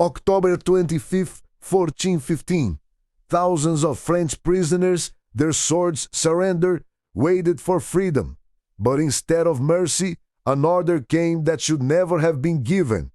October 25th, 1415. Thousands of French prisoners, their swords surrendered, waited for freedom. But instead of mercy, an order came that should never have been given.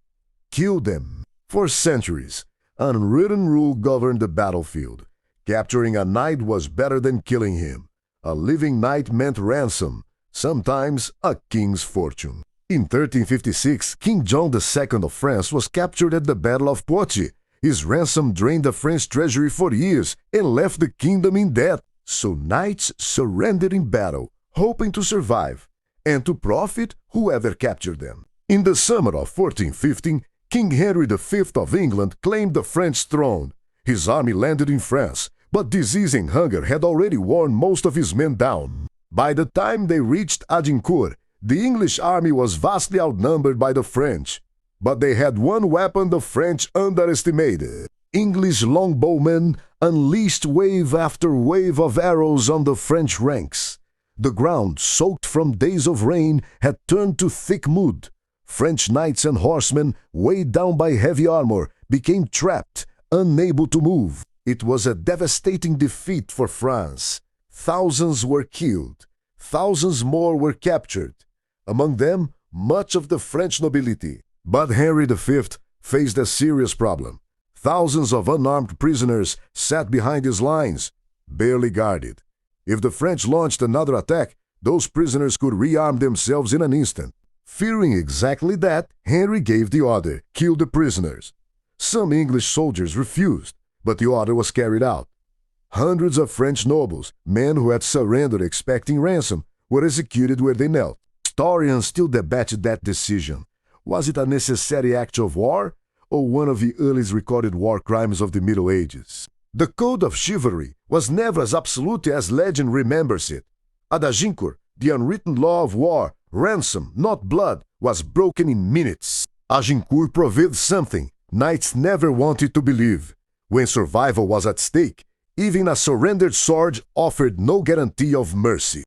Kill them. For centuries, an unwritten rule governed the battlefield. Capturing a knight was better than killing him. A living knight meant ransom, sometimes a king's fortune. In 1356, King John II of France was captured at the Battle of Poitiers. His ransom drained the French treasury for years and left the kingdom in debt. So knights surrendered in battle, hoping to survive, and to profit whoever captured them. In the summer of 1415, King Henry V of England claimed the French throne. His army landed in France, but disease and hunger had already worn most of his men down. By the time they reached Agincourt, the English army was vastly outnumbered by the French. But they had one weapon the French underestimated. English longbowmen unleashed wave after wave of arrows on the French ranks. The ground, soaked from days of rain, had turned to thick mud. French knights and horsemen, weighed down by heavy armor, became trapped, unable to move. It was a devastating defeat for France. Thousands were killed. Thousands more were captured. Among them, much of the French nobility. But Henry V faced a serious problem. Thousands of unarmed prisoners sat behind his lines, barely guarded. If the French launched another attack, those prisoners could rearm themselves in an instant. Fearing exactly that, Henry gave the order, kill the prisoners. Some English soldiers refused, but the order was carried out. Hundreds of French nobles, men who had surrendered expecting ransom, were executed where they knelt. Historians still debated that decision. Was it a necessary act of war, or one of the earliest recorded war crimes of the Middle Ages? The code of chivalry was never as absolute as legend remembers it. At Agincourt, the unwritten law of war, ransom, not blood, was broken in minutes. Agincourt proved something knights never wanted to believe. When survival was at stake, even a surrendered sword offered no guarantee of mercy.